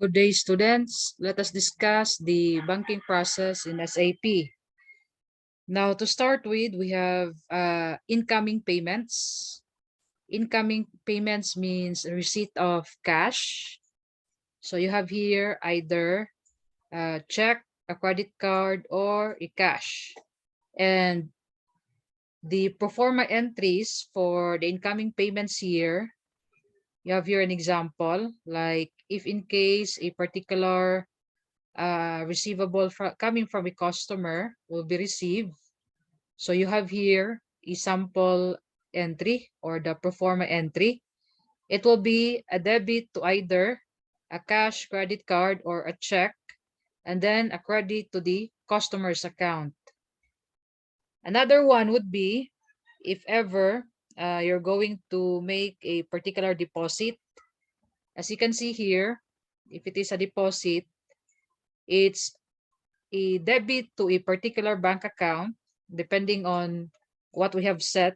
Good day, students. Let us discuss the banking process in SAP. Now, to start with, we have incoming payments. Incoming payments means receipt of cash. So you have here either a check, a credit card, or a cash. And the pro forma entries for the incoming payments here, you have here an example, like if in case a particular receivable coming from a customer will be received. So you have here a sample entry or the pro forma entry. It will be a debit to either a cash credit card or a check, and then a credit to the customer's account. Another one would be if ever you're going to make a particular deposit. As you can see here, if it is a deposit, it's a debit to a particular bank account depending on what we have set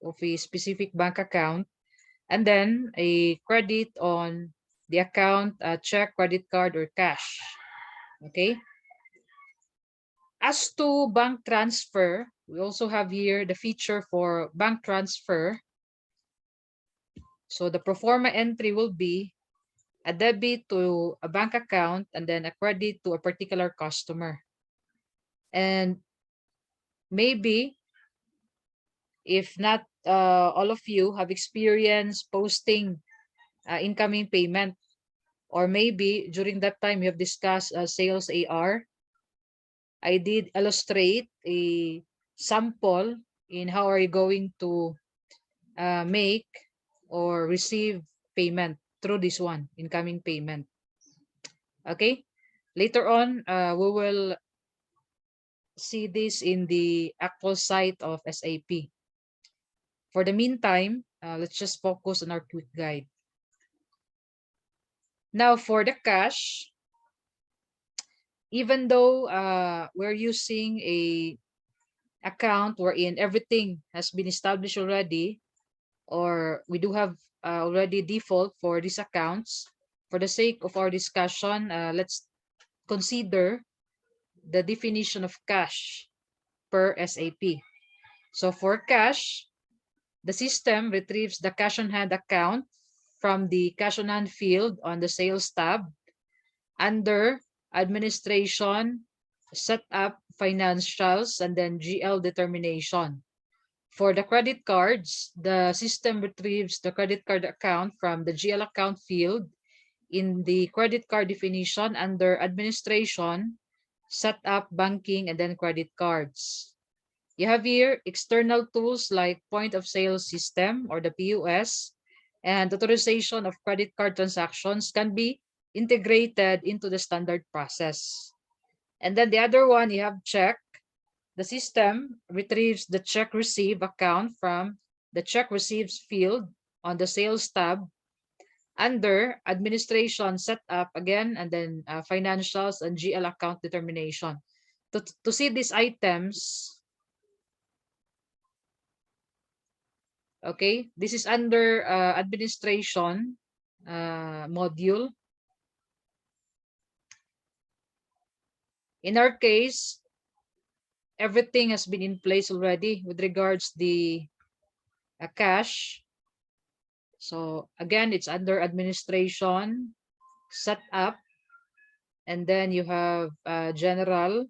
of a specific bank account, and then a credit on the account, a check, credit card, or cash. Okay. As to bank transfer, we also have here the feature for bank transfer. So the pro forma entry will be a debit to a bank account and then a credit to a particular customer. And maybe if not all of you have experienced posting incoming payment, or maybe during that time you have discussed sales AR, I did illustrate a sample in how are you going to make or receive payment through this one, incoming payment. Okay, later on we will see this in the actual site of SAP. For the meantime, let's just focus on our quick guide. Now for the cash, even though we're using a account wherein everything has been established already, or we do have already default for these accounts, for the sake of our discussion, let's consider the definition of cash per SAP. So for cash, the system retrieves the cash on hand account from the cash on hand field on the sales tab under administration, set up financials, and then GL determination. For the credit cards, the system retrieves the credit card account from the GL account field in the credit card definition under administration, set up banking, and then credit cards. You have here external tools like point of sale system or the POS, and authorization of credit card transactions can be integrated into the standard process. And then the other one, you have check. The system retrieves the check receive account from the check receives field on the sales tab under administration setup again, and then financials and GL account determination. To see these items, okay, this is under administration module. In our case, everything has been in place already with regards the cash. So again, it's under administration, set up, and then you have general.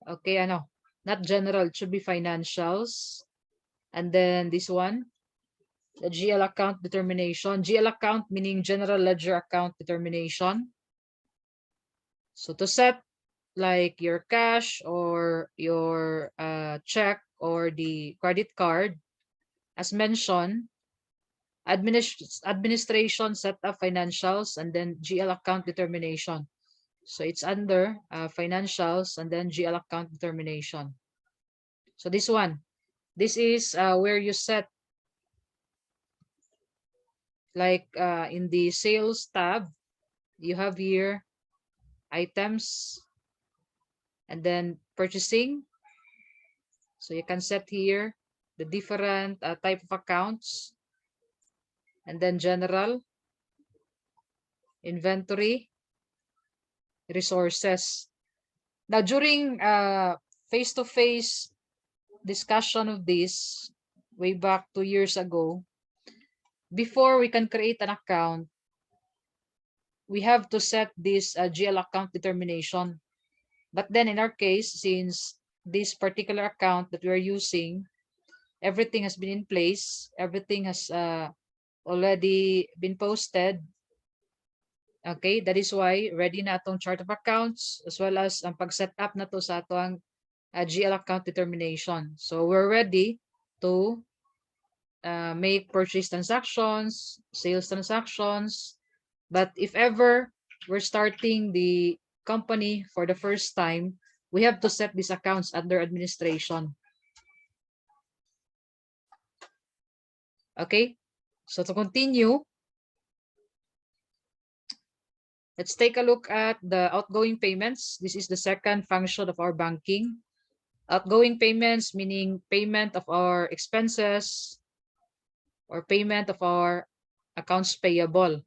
Okay, ano, not general, it should be financials. And then this one, the GL account determination. GL account meaning general ledger account determination. So to set like your cash or your check or the credit card, as mentioned, administration set up financials and then GL account determination. So it's under financials and then GL account determination. So this one, this is where you set like in the sales tab, you have here items and then purchasing. So you can set here the different type of accounts, and then general, inventory, resources. Now, during face-to-face discussion of this, way back 2 years ago, before we can create an account, we have to set this GL account determination. But then in our case, since this particular account that we're using, everything has been in place, everything has already been posted. Okay, that is why ready na atong chart of accounts as well as ang pag-set up na to sa atong GL account determination. So we're ready to make purchase transactions, sales transactions. But if ever we're starting the company for the first time, we have to set these accounts under administration. Okay, so to continue, let's take a look at the outgoing payments. This is the second function of our banking. Outgoing payments meaning payment of our expenses or payment of our accounts payable.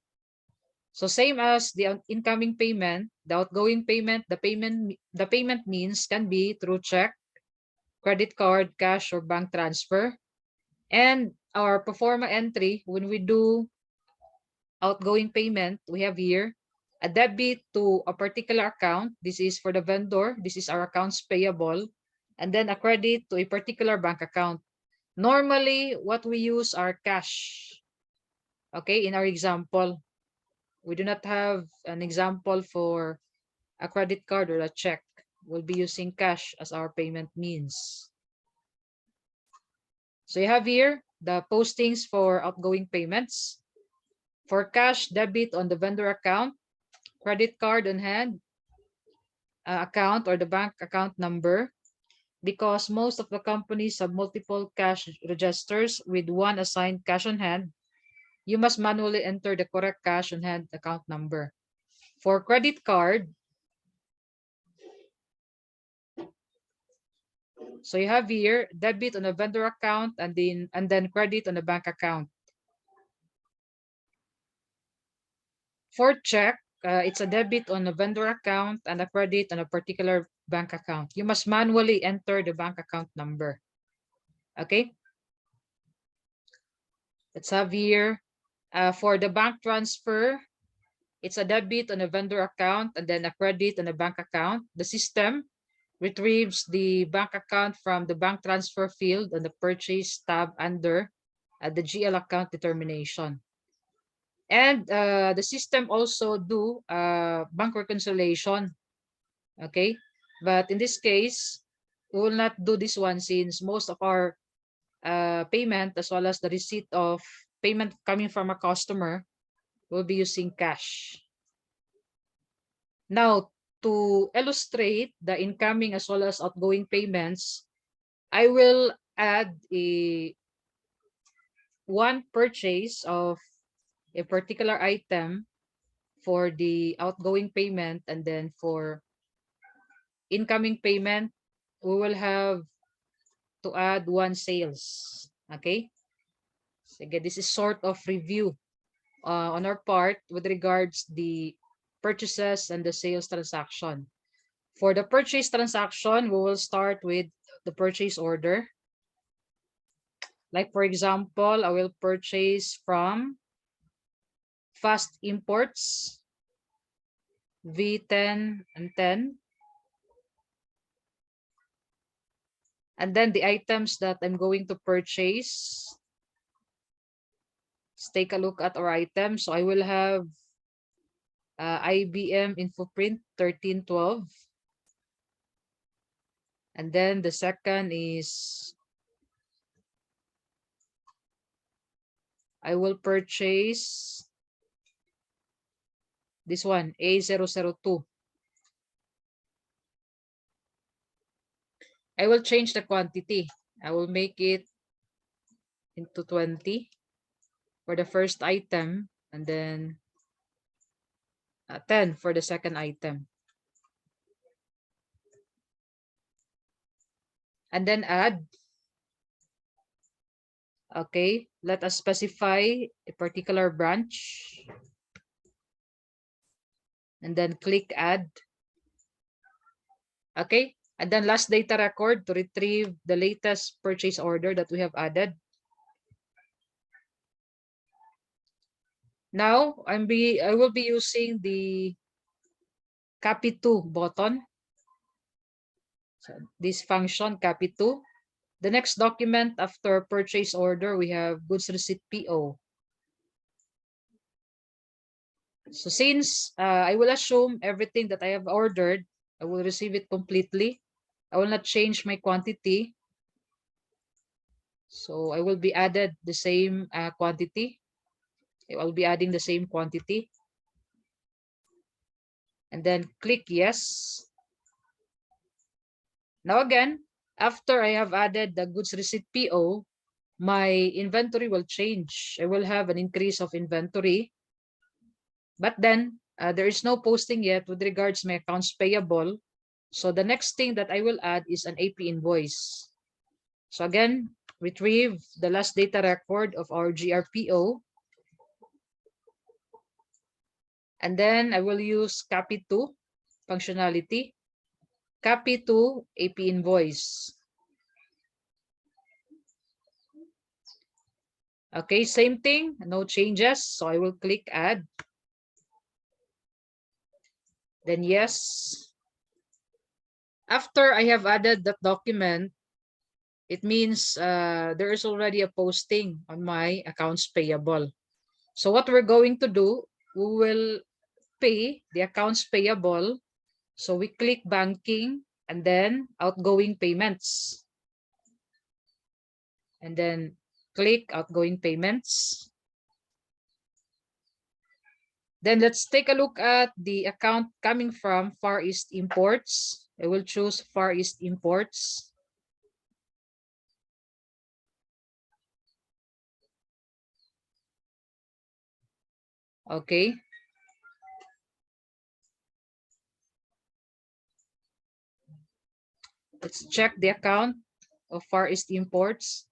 So same as the incoming payment, the outgoing payment, the payment means can be through check, credit card, cash, or bank transfer. And our pro forma entry, when we do outgoing payment, we have here a debit to a particular account. This is for the vendor. This is our accounts payable. And then a credit to a particular bank account. Normally, what we use are cash. Okay, in our example, we do not have an example for a credit card or a check. We'll be using cash as our payment means. So you have here the postings for outgoing payments. For cash, debit on the vendor account, credit card on hand account or the bank account number. Because most of the companies have multiple cash registers with one assigned cash on hand, you must manually enter the correct cash on hand account number. For credit card, so you have here debit on a vendor account and then credit on a bank account. For check, it's a debit on a vendor account and a credit on a particular bank account. You must manually enter the bank account number. Okay. Let's have here for the bank transfer, it's a debit on a vendor account and then a credit on a bank account. The system retrieves the bank account from the bank transfer field on the purchase tab under the GL account determination. And the system also do bank reconciliation. Okay, but in this case, we will not do this one since most of our payment as well as the receipt of payment coming from a customer will be using cash. Now, to illustrate the incoming as well as outgoing payments, I will add one purchase of a particular item for the outgoing payment, and then for incoming payment, we will have to add one sales. Okay. So again, this is sort of review on our part with regards the purchases and the sales transaction. For the purchase transaction, we will start with the purchase order. Like for example, I will purchase from Fast Imports V10 and 10. And then the items that I'm going to purchase. Let's take a look at our items. So I will have IBM Infoprint 1312. And then the second is I will purchase this one, A002. I will change the quantity. I will make it into 20 for the first item, and then 10 for the second item. And then add Okay, let us specify a particular branch and then click add. Okay, and then last data record to retrieve the latest purchase order that we have added. Now I will be using the copy to button. So this function copy to. The next document after purchase order, we have goods receipt PO. So since I will assume everything that I have ordered, I will receive it completely. I will not change my quantity. So I will be added the same quantity. I will be adding the same quantity. And then click yes. Now again, after I have added the goods receipt PO, my inventory will change. I will have an increase of inventory. But then there is no posting yet with regards to my accounts payable. So the next thing that I will add is an AP invoice. So again, retrieve the last data record of our GRPO. And then I will use copy to functionality. Copy to AP invoice. Okay, same thing, no changes. So I will click add. Then yes. After I have added that document, it means there is already a posting on my accounts payable. So what we're going to do, we will pay the accounts payable. So we click banking and then outgoing payments. And then click outgoing payments. Then let's take a look at the account coming from Far East Imports. I will choose Far East Imports. Okay. Let's check the account of Far East Imports.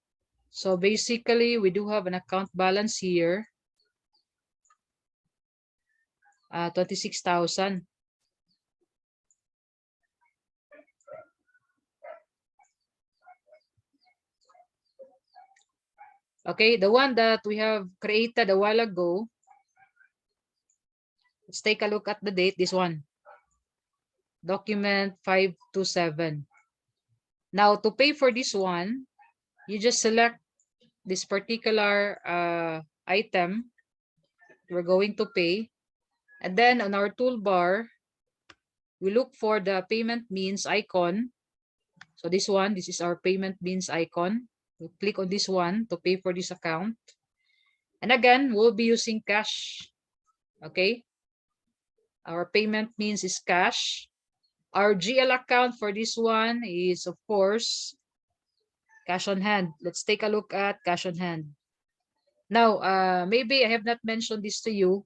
So basically, we do have an account balance here, 26,000. Okay, the one that we have created a while ago. Let's take a look at the date, this one. Document 527. Now, to pay for this one, you just select this particular item we're going to pay. And then on our toolbar, we look for the payment means icon. So this one, this is our payment means icon. We click on this one to pay for this account. And again, we'll be using cash. Okay. Our payment means is cash. Our GL account for this one is, of course, cash on hand. Let's take a look at cash on hand. Now, maybe I have not mentioned this to you.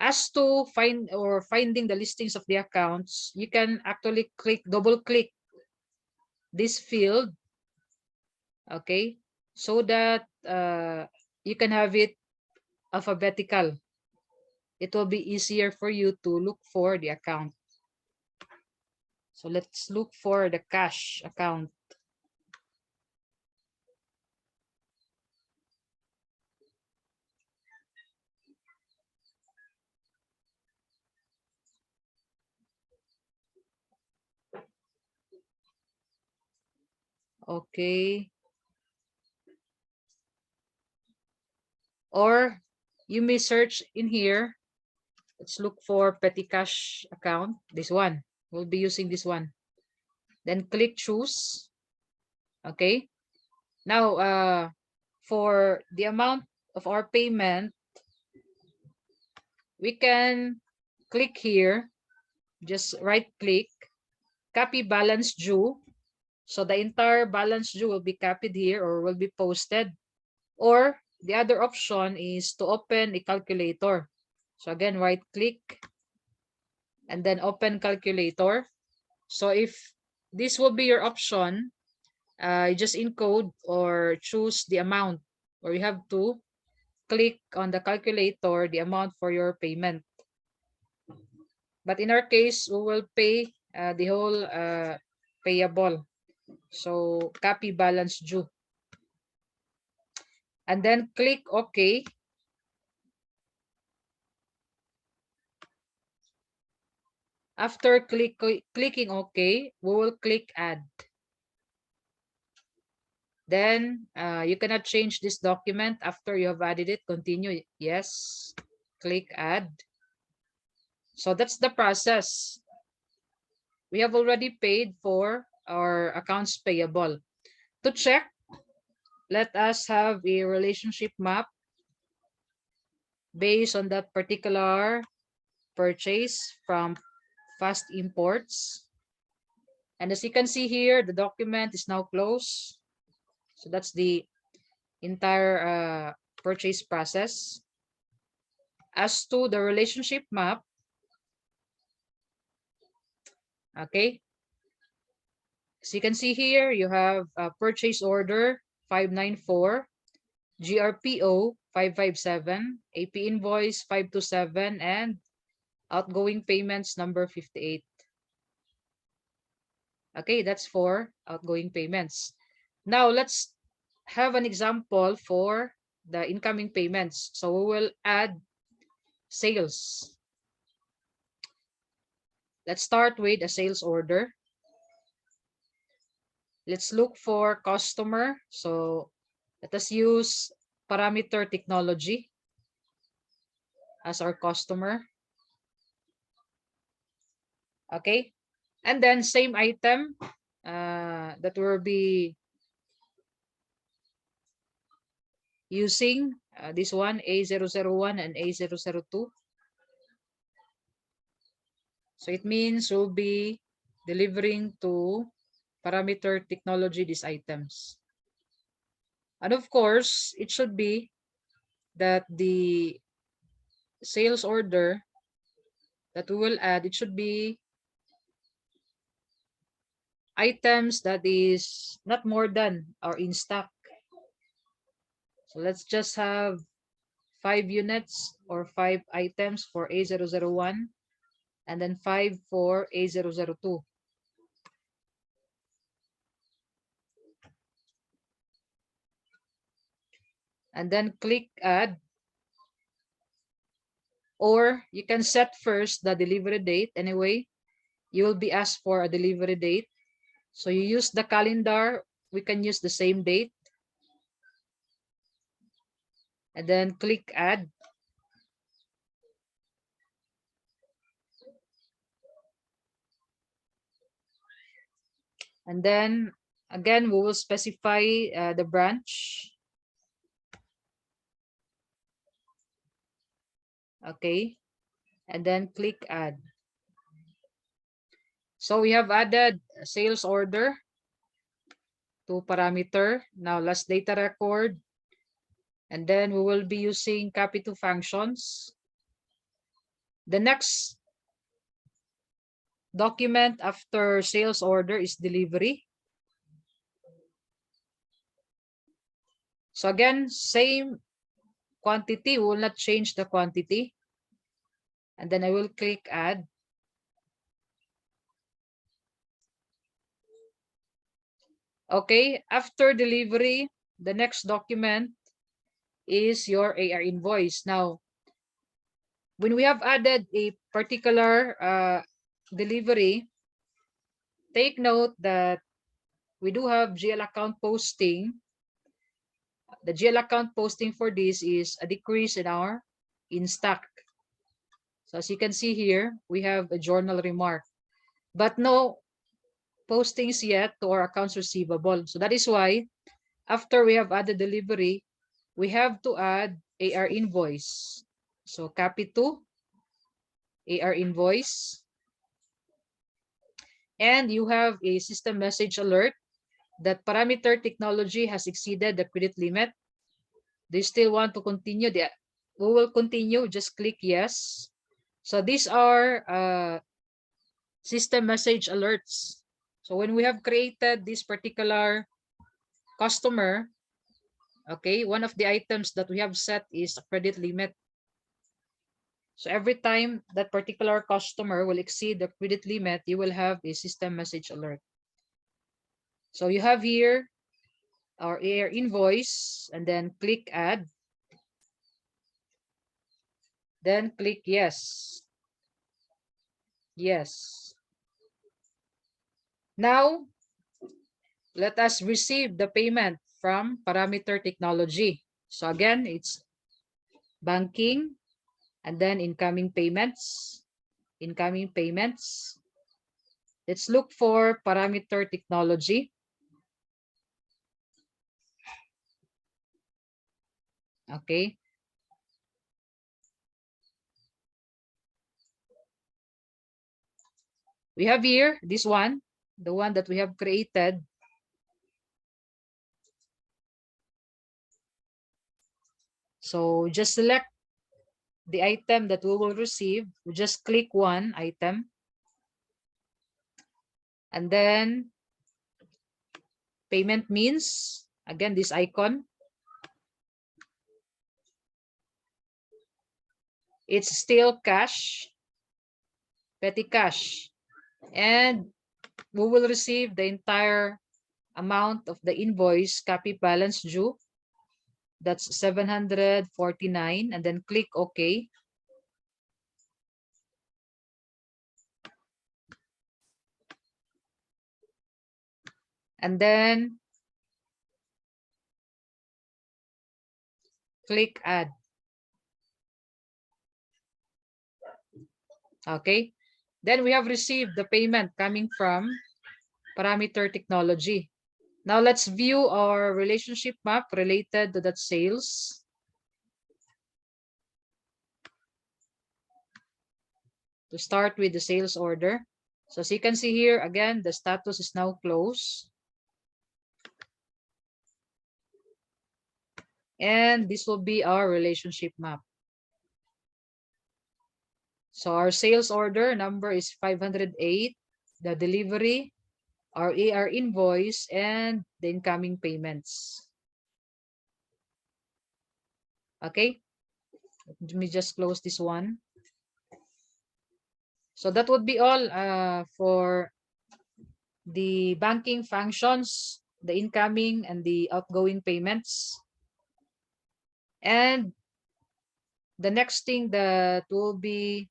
As to finding the listings of the accounts, you can actually double click this field, okay, so that you can have it alphabetical. It will be easier for you to look for the account. So let's look for the cash account. Okay. Or you may search in here. Let's look for petty cash account. This one. We'll be using this one. Then click choose. Okay. Now, for the amount of our payment, we can click here. Just right click. Copy balance due. So the entire balance due will be copied here or will be posted. Or the other option is to open a calculator. So again, right click and then open calculator. So if this will be your option, you just encode or choose the amount, or you have to click on the calculator the amount for your payment. But in our case, we will pay the whole payable. So copy balance due. And then click OK. After clicking OK, we will click Add. Then you cannot change this document after you have added it. Continue. Yes. Click Add. So that's the process. We have already paid for our accounts payable. To check, let us have a relationship map based on that particular purchase from Fast Imports. And as you can see here, the document is now closed. So that's the entire purchase process. As to the relationship map, okay, as you can see here, you have a purchase order 594, GRPO 557, AP invoice 527, and outgoing payments number 58. Okay, that's for outgoing payments. Now let's have an example for the incoming payments. So we will add sales. Let's start with a sales order. Let's look for customer. So let us use parameter technology as our customer. Okay. And then same item that we'll be using. This one, A001 and A002. So it means we'll be delivering to parameter technology these items. And of course, it should be that the sales order that we will add, it should be items that is not more than or in stock. So let's just have 5 units or 5 items for A001 and then 5 for A002. And then click add, or you can set first the delivery date. Anyway, you will be asked for a delivery date. So you use the calendar, we can use the same date. And then click add. And then again, we will specify the branch. Okay. And then click add. So we have added a sales order to parameter. Now last data record. And then we will be using copy to functions. The next document after sales order is delivery. So again, same quantity, we will not change the quantity. And then I will click add. Okay, after delivery, the next document is your AR invoice. Now, when we have added a particular delivery, take note that we do have GL account posting. The GL account posting for this is a decrease in our in stock. So as you can see here, we have a journal remark, but no postings yet to our accounts receivable. So that is why after we have added delivery, we have to add AR invoice. So copy to AR invoice. And you have a system message alert that parameter technology has exceeded the credit limit. Do you still want to continue? We will continue. Just click yes. So these are system message alerts. So when we have created this particular customer, okay, one of the items that we have set is a credit limit. So every time that particular customer will exceed the credit limit, you will have a system message alert. So you have here our AR invoice, and then click add, then click yes. Yes. Now, let us receive the payment from Parameter Technology. So again, it's banking, and then incoming payments. Incoming payments. Let's look for Parameter Technology. Okay. We have here this one, the one that we have created. So just select the item that we will receive. We just click one item, and then payment means, again, this icon. It's still cash, petty cash, and we will receive the entire amount of the invoice, copy balance due. That's 749, and then click OK. And then click add. Okay. Then we have received the payment coming from Parameter Technology. Now let's view our relationship map related to that sales. To start with the sales order. So as you can see here, again, the status is now closed. And this will be our relationship map. So our sales order number is 508, the delivery, our AR invoice, and the incoming payments. Okay, let me just close this one. So that would be all for the banking functions, the incoming and the outgoing payments. And the next thing that we'll be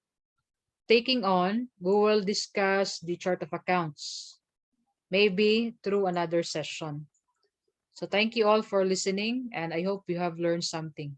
taking on, we will discuss the chart of accounts, maybe through another session. So thank you all for listening, and I hope you have learned something.